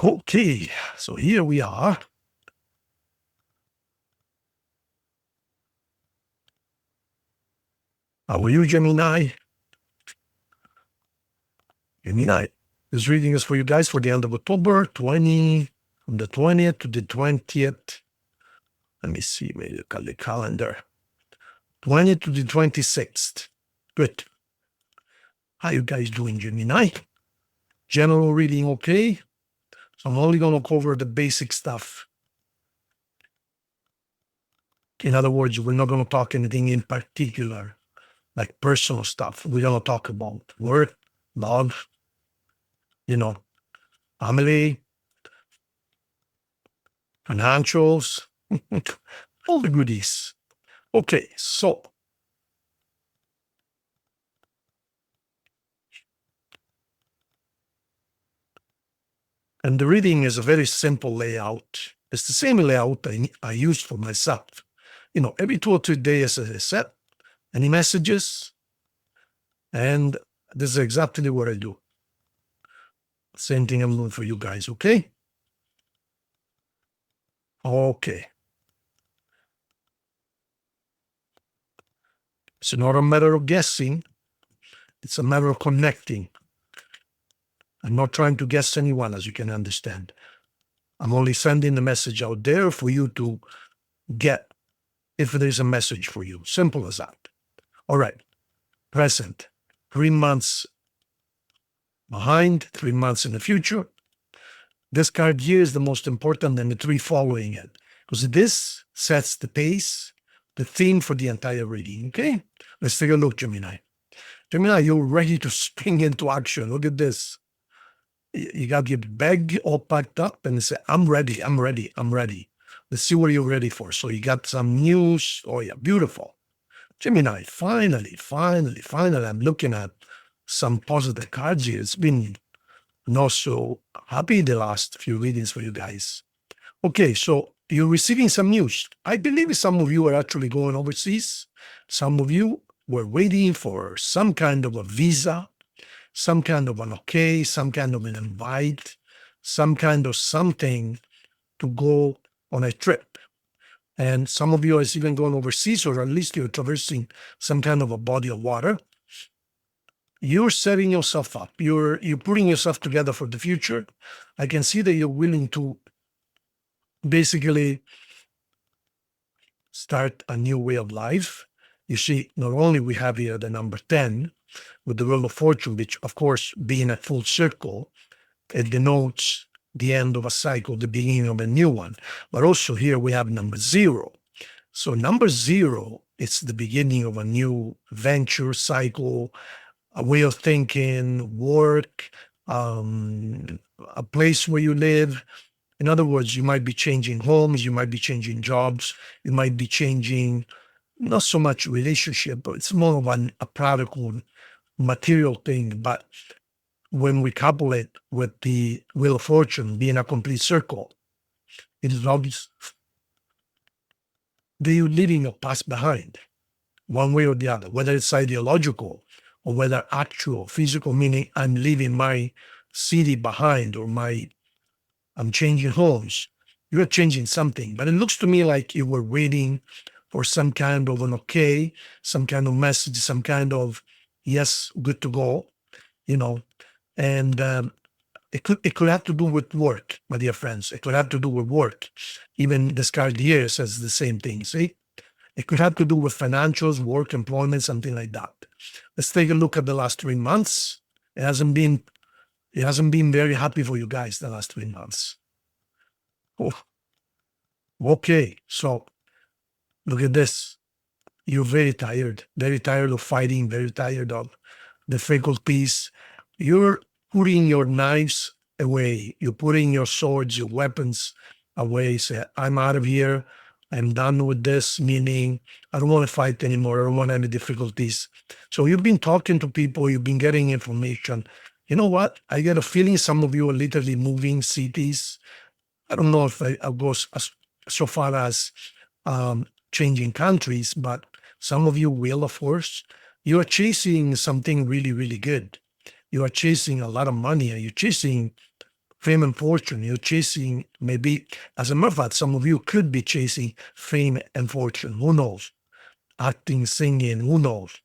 Okay, so here we are. How are you, Gemini? Gemini, this reading is for you guys for the end of October, from the 20th to the 20th. Let me see, maybe look at the calendar. 20th to the 26th. Good. How you guys doing, Gemini? General reading, okay? So I'm only going to cover the basic stuff. In other words, we're not going to talk anything in particular, like personal stuff. We're going to talk about work, love, family, financials, all the goodies. Okay, so and the reading is a very simple layout. It's the same layout I used for myself. Every 2 or 3 days I set any messages, and this is exactly what I do. Same thing I'm doing for you guys, okay? Okay. It's not a matter of guessing. It's a matter of connecting. I'm not trying to guess anyone, as you can understand. I'm only sending the message out there for you to get if there is a message for you. Simple as that. All right. Present. 3 months behind, 3 months in the future. This card here is the most important than the 3 following it, because this sets the pace, the theme for the entire reading, okay? Let's take a look, Gemini. Gemini, you're ready to spring into action. Look at this. You got your bag all packed up and say, I'm ready. Let's see what you're ready for. So you got some news. Oh, yeah, beautiful. Gemini, finally, I'm looking at some positive cards here. It's been not so happy the last few readings for you guys. Okay, so you're receiving some news. I believe some of you are actually going overseas. Some of you were waiting for some kind of a visa, some kind of an okay, some kind of an invite, some kind of something to go on a trip. And some of you are even going overseas, or at least you're traversing some kind of a body of water. You're setting yourself up. You're putting yourself together for the future. I can see that you're willing to basically start a new way of life. You see, not only we have here the number 10 with the Wheel of Fortune, which of course being a full circle, it denotes the end of a cycle, the beginning of a new one. But also here we have number 0. So number 0 is the beginning of a new venture, cycle, a way of thinking, work, a place where you live. In other words, you might be changing homes, you might be changing jobs, you might be changing not so much relationship, but it's more of a practical, material thing. But when we couple it with the Wheel of Fortune being a complete circle, it is obvious that you're leaving your past behind, one way or the other, whether it's ideological or whether actual, physical, meaning I'm leaving my city behind, or I'm changing homes. You're changing something, but it looks to me like you were waiting for some kind of an okay, some kind of message, some kind of yes, good to go, and it could have to do with work, my dear friends. It could have to do with work. Even this card here says the same thing. See, it could have to do with financials, work, employment, something like that. Let's take a look at the last 3 months. It hasn't been very happy for you guys the last 3 months. Oh. Okay, so look at this. You're very tired of fighting, very tired of the difficult peace. You're putting your knives away. You're putting your swords, your weapons away. Say, I'm out of here. I'm done with this, meaning I don't want to fight anymore. I don't want any difficulties. So you've been talking to people. You've been getting information. You know what? I get a feeling some of you are literally moving cities. I don't know if I'll go so far as changing countries, but some of you will, of course. You are chasing something really, really good. You are chasing a lot of money. You're chasing fame and fortune. You're chasing, maybe, as a matter of fact, some of you could be chasing fame and fortune. Who knows? Acting, singing, who knows?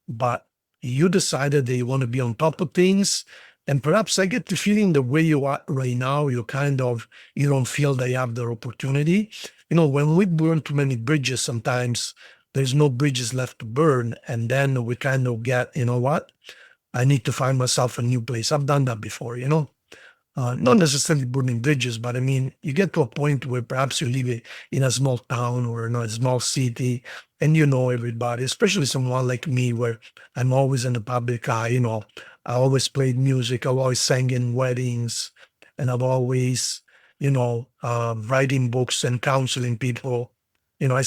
But you decided that you want to be on top of things. And perhaps I get the feeling the way you are right now, you don't feel that you have the opportunity. When we burn too many bridges, sometimes there's no bridges left to burn. And then we kind of get, you know what? I need to find myself a new place. I've done that before, not necessarily burning bridges, but I mean, you get to a point where perhaps you live in a small town or in a small city and you know everybody, especially someone like me where I'm always in the public eye. I always played music, I always sang in weddings, and I've always, writing books and counseling people. I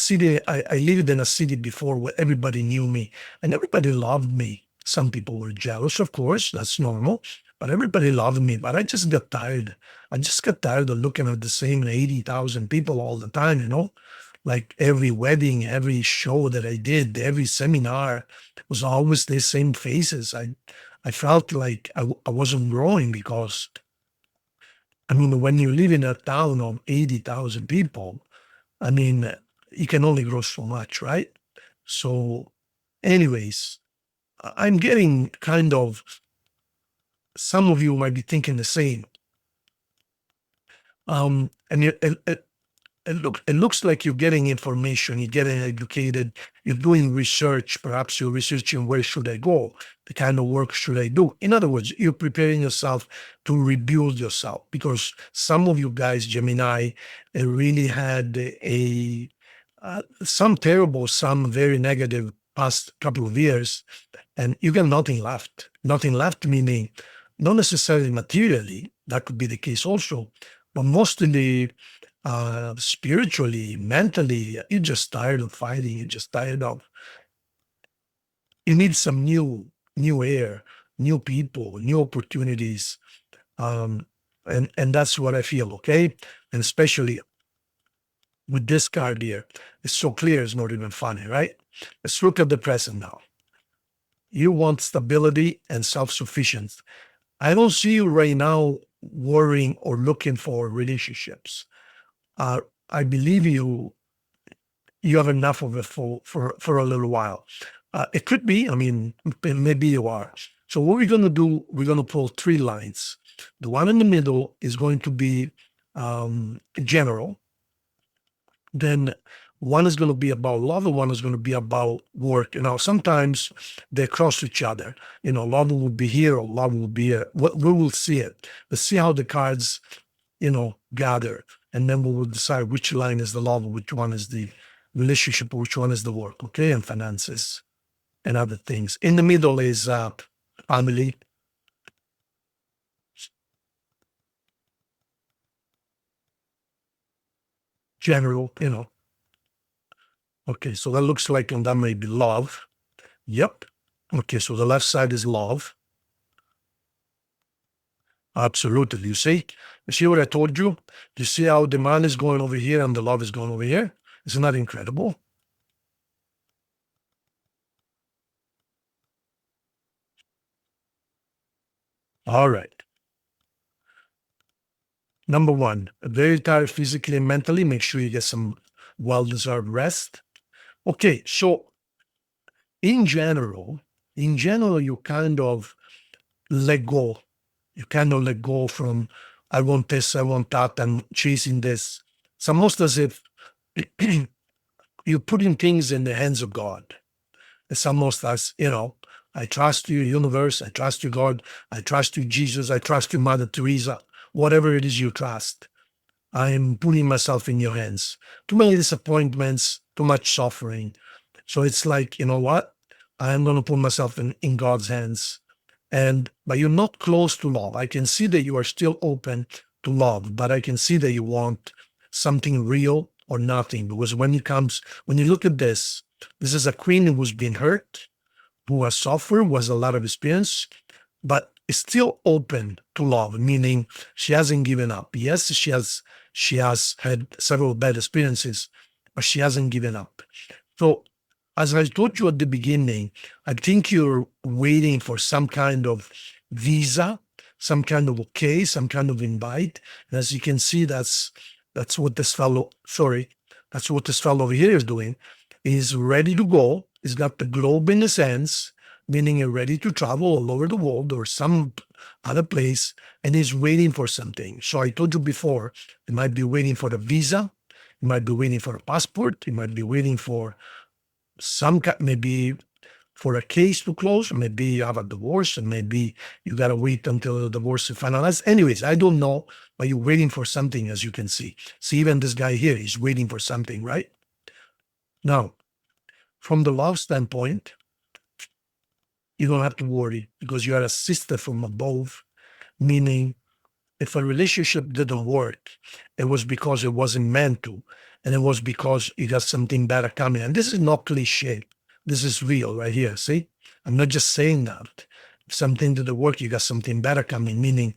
lived in a city before where everybody knew me and everybody loved me. Some people were jealous, of course, that's normal. But everybody loved me. But I just got tired. I just got tired of looking at the same 80,000 people all the time. Like every wedding, every show that I did, every seminar was always the same faces. I felt like I wasn't growing because, when you live in a town of 80,000 people, you can only grow so much, right? So, anyways, I'm getting kind of, some of you might be thinking the same. And it looks like you're getting information, you're getting educated, you're doing research, perhaps you're researching where should I go, the kind of work should I do. In other words, you're preparing yourself to rebuild yourself because some of you guys, Gemini, really had some terrible, some very negative past couple of years, and you got nothing left. Nothing left, meaning not necessarily materially, that could be the case also, but mostly spiritually, mentally, you're just tired of fighting. You're just tired of, you need some new air, new people, new opportunities. And that's what I feel, okay? And especially with this card here, it's so clear, it's not even funny, right? Let's look at the present now. You want stability and self-sufficiency. I don't see you right now worrying or looking for relationships. I believe you have enough of it for a little while. It could be, maybe you are. So what we're going to do, we're going to pull 3 lines. The one in the middle is going to be general. Then one is going to be about love, and one is going to be about work. Sometimes they cross each other. Love will be here or love will be here. We will see it. Let's see how the cards, gather. And then we will decide which line is the love, which one is the relationship, which one is the work, okay? And finances and other things. In the middle is family. General, Okay, so that looks like, and that may be love. Yep. Okay, so the left side is love. Absolutely. You see what I told you? You see how the man is going over here and the love is going over here? Isn't that incredible? All right. Number 1, very tired physically and mentally. Make sure you get some well-deserved rest. Okay, so in general, you kind of let go. You kind of let go from, I want this, I want that, I'm chasing this. It's almost as if you're putting things in the hands of God. It's almost as, I trust you, universe, I trust you, God, I trust you, Jesus, I trust you, Mother Teresa, whatever it is you trust. I'm putting myself in your hands. Too many disappointments, too much suffering. So it's like, you know what? I'm going to put myself in God's hands. But you're not close to love. I can see that you are still open to love, but I can see that you want something real or nothing. Because when you look at this is a queen who's been hurt, who has suffered, who has a lot of experience, but is still open to love, meaning she hasn't given up. Yes, she has had several bad experiences, but she hasn't given up. So as I told you at the beginning, I think you're waiting for some kind of visa, some kind of okay, some kind of invite. And as you can see, that's what this fellow, that's what this fellow over here is doing. He's ready to go. He's got the globe in his hands, meaning he's ready to travel all over the world or some other place, and he's waiting for something. So I told you before, he might be waiting for a visa, he might be waiting for a passport, he might be waiting for maybe for a case to close, maybe you have a divorce, and maybe you gotta wait until the divorce is finalized. Anyways, I don't know, but you're waiting for something, as you can see. See, even this guy here is waiting for something, right? Now, from the love standpoint, you don't have to worry because you are assisted from above, meaning if a relationship didn't work, it was because it wasn't meant to, and it was because you got something better coming. And this is not cliche. This is real right here. See, I'm not just saying that. If something didn't work, you got something better coming, meaning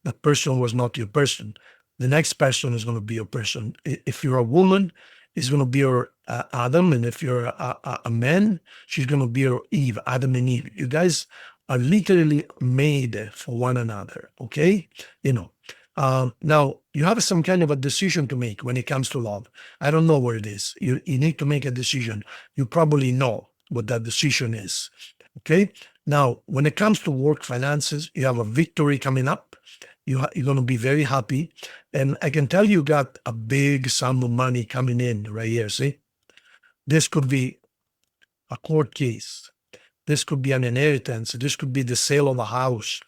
that person was not your person. The next person is going to be your person. If you're a woman, it's going to be your Adam, and if you're a man, she's going to be your Eve, Adam and Eve. You guys are literally made for one another. Okay, now you have some kind of a decision to make when it comes to love. I don't know what it is. You need to make a decision. You probably know what that decision is. Okay. Now, when it comes to work, finances, you have a victory coming up. You're going to be very happy. And I can tell you got a big sum of money coming in right here. See, this could be a court case. This could be an inheritance. This could be the sale of a house.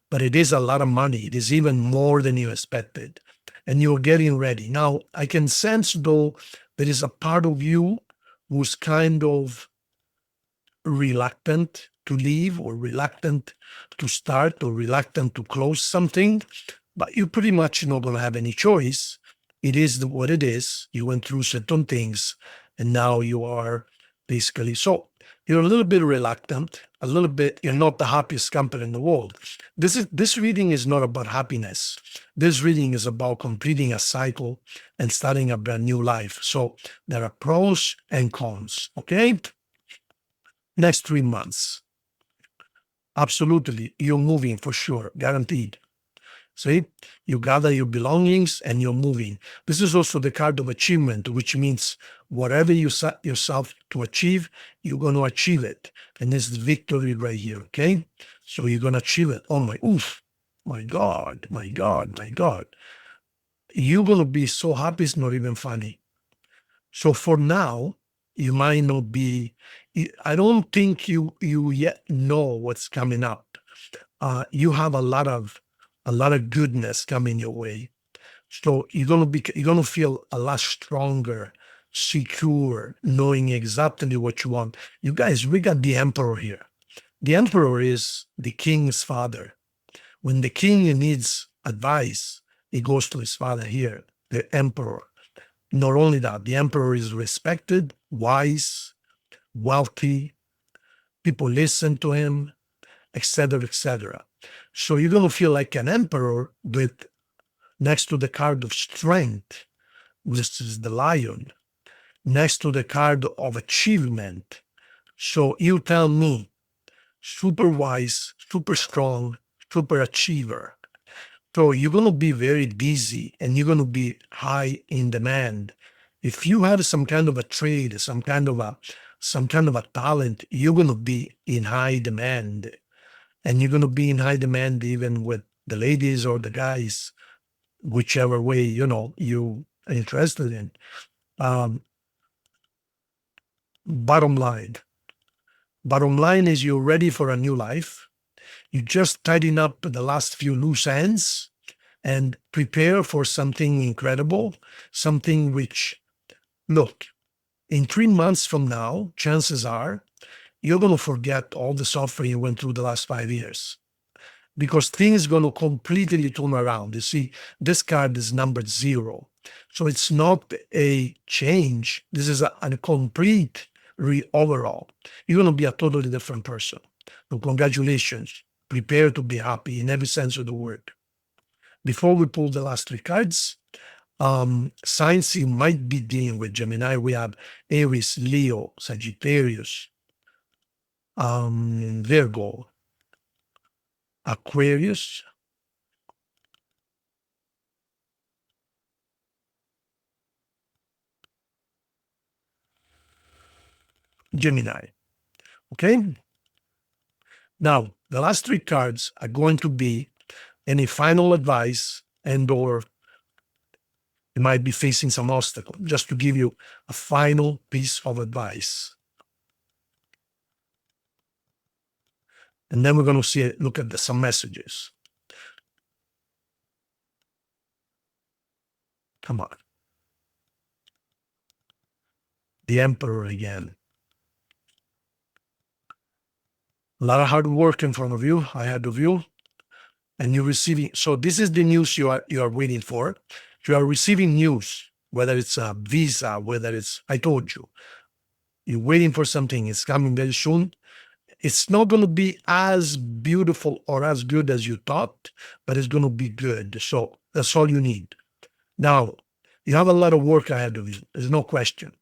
But it is a lot of money. It is even more than you expected. And you're getting ready. Now, I can sense, though, there is a part of you who's kind of reluctant to leave or reluctant to start or reluctant to close something, but you pretty much not going to have any choice. It is what it is. You went through certain things and now you are basically, so you're a little bit reluctant, a little bit, you're not the happiest camper in the world. This reading is not about happiness. This reading is about completing a cycle and starting a brand new life. So there are pros and cons, okay? Next 3 months, absolutely, you're moving for sure, guaranteed. See, you gather your belongings and you're moving. This is also the card of achievement, which means whatever you set yourself to achieve, you're going to achieve it. And this is victory right here, okay? So you're going to achieve it. Oh my God, my God, my God. You're going to be so happy, it's not even funny. So for now, you might not be, I don't think you yet know what's coming up. You have a lot of goodness coming your way. So you're gonna feel a lot stronger, secure, knowing exactly what you want. You guys, we got the emperor here. The emperor is the king's father. When the king needs advice, he goes to his father here, the emperor. Not only that, the emperor is respected, wise, wealthy, people listen to him, etc., etc. So you're going to feel like an emperor with next to the card of strength, which is the lion, next to the card of achievement. So you tell me, super wise, super strong, super achiever. So you're going to be very busy and you're going to be high in demand. If you have some kind of a trade, some kind of a talent, you're going to be in high demand. And you're going to be in high demand even with the ladies or the guys, whichever way, you are interested in. Bottom line. Bottom line is you're ready for a new life. You just tidying up the last few loose ends and prepare for something incredible, something which, look, in 3 months from now, chances are you're going to forget all the suffering you went through the last 5 years because things are going to completely turn around. You see, this card is numbered 0. So it's not a change. This is a complete overall. You're going to be a totally different person. So congratulations. Prepare to be happy in every sense of the word. Before we pull the last 3 cards, signs you might be dealing with, Gemini, we have Aries, Leo, Sagittarius, Virgo, Aquarius, Gemini. Okay? Now, the last three cards are going to be any final advice and or you might be facing some obstacle, just to give you a final piece of advice. And then we're going to look at some messages. Come on. The Emperor again. A lot of hard work in front of you, ahead of you, and you're receiving. So this is the news you are waiting for. You are receiving news, whether it's a visa, whether it's, I told you, you're waiting for something. It's coming very soon. It's not going to be as beautiful or as good as you thought, but it's going to be good. So that's all you need. Now, you have a lot of work ahead of you. There's no question,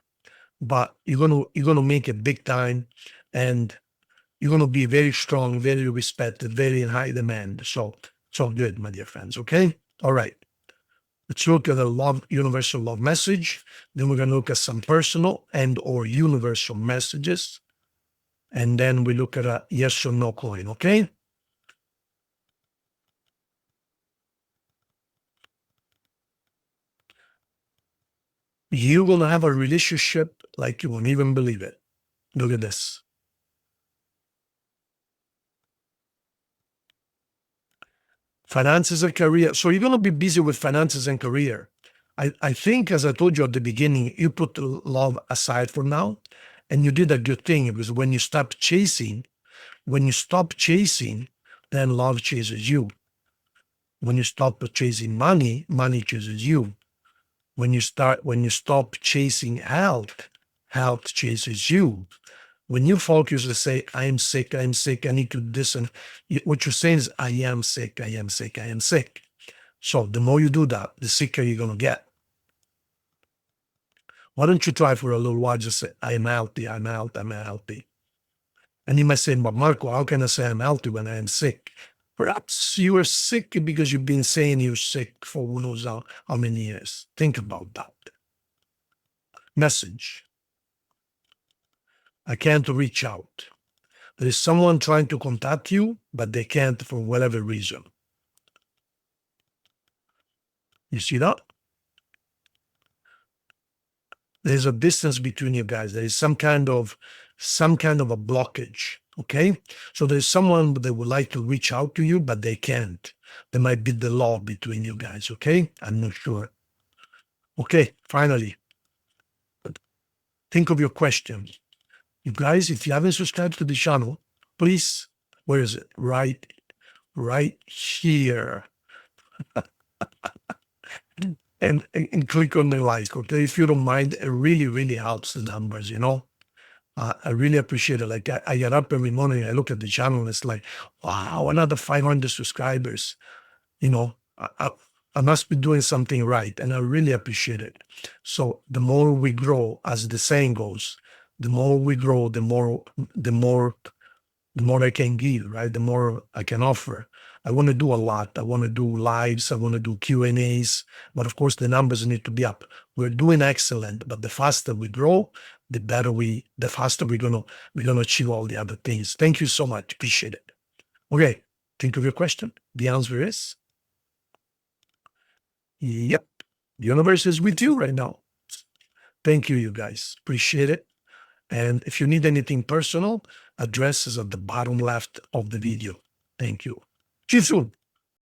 but you're gonna make it big time, and you're gonna be very strong, very respected, very in high demand. So it's all good, my dear friends. Okay, all right. Let's look at the universal love message. Then we're gonna look at some personal and or universal messages, and then we look at a yes or no coin. Okay. You're gonna have a relationship like you won't even believe it. Look at this. Finances and career. So you're going to be busy with finances and career. I think, as I told you at the beginning, you put love aside for now, and you did a good thing, because when you stop chasing, then love chases you. When you stop chasing money, money chases you. When you stop chasing health, health chases you. When you focus and say, I'm sick, I need to do this, and what you're saying is, I am sick, I am sick, I am sick. So the more you do that, the sicker you're going to get. Why don't you try for a little while, just say, I'm healthy, I'm healthy. And you might say, but Marco, how can I say I'm healthy when I am sick? Perhaps you are sick because you've been saying you're sick for who knows how many years. Think about that. Message. I can't reach out. There is someone trying to contact you, but they can't for whatever reason. You see that? There's a distance between you guys. There is some kind of a blockage. Okay. So there's someone that would like to reach out to you, but they can't. There might be the law between you guys. Okay. I'm not sure. Okay. Finally, think of your question. You guys, if you haven't subscribed to the channel, please, where is it? Right here. and click on the like, okay? If you don't mind, it really, really helps the numbers, you know? I really appreciate it. Like I get up every morning, I look at the channel, and it's like, wow, another 500 subscribers. You know, I must be doing something right, and I really appreciate it. So the more we grow, as the saying goes, the more we grow, the more I can give, right? The more I can offer. I want to do a lot. I want to do lives. I want to do Q&As. But of course, the numbers need to be up. We're doing excellent, but the faster we grow, the faster we're gonna achieve all the other things. Thank you so much. Appreciate it. Okay, think of your question. The answer is, yep. The universe is with you right now. Thank you, you guys. Appreciate it. And if you need anything personal, address is at the bottom left of the video. Thank you. See you soon.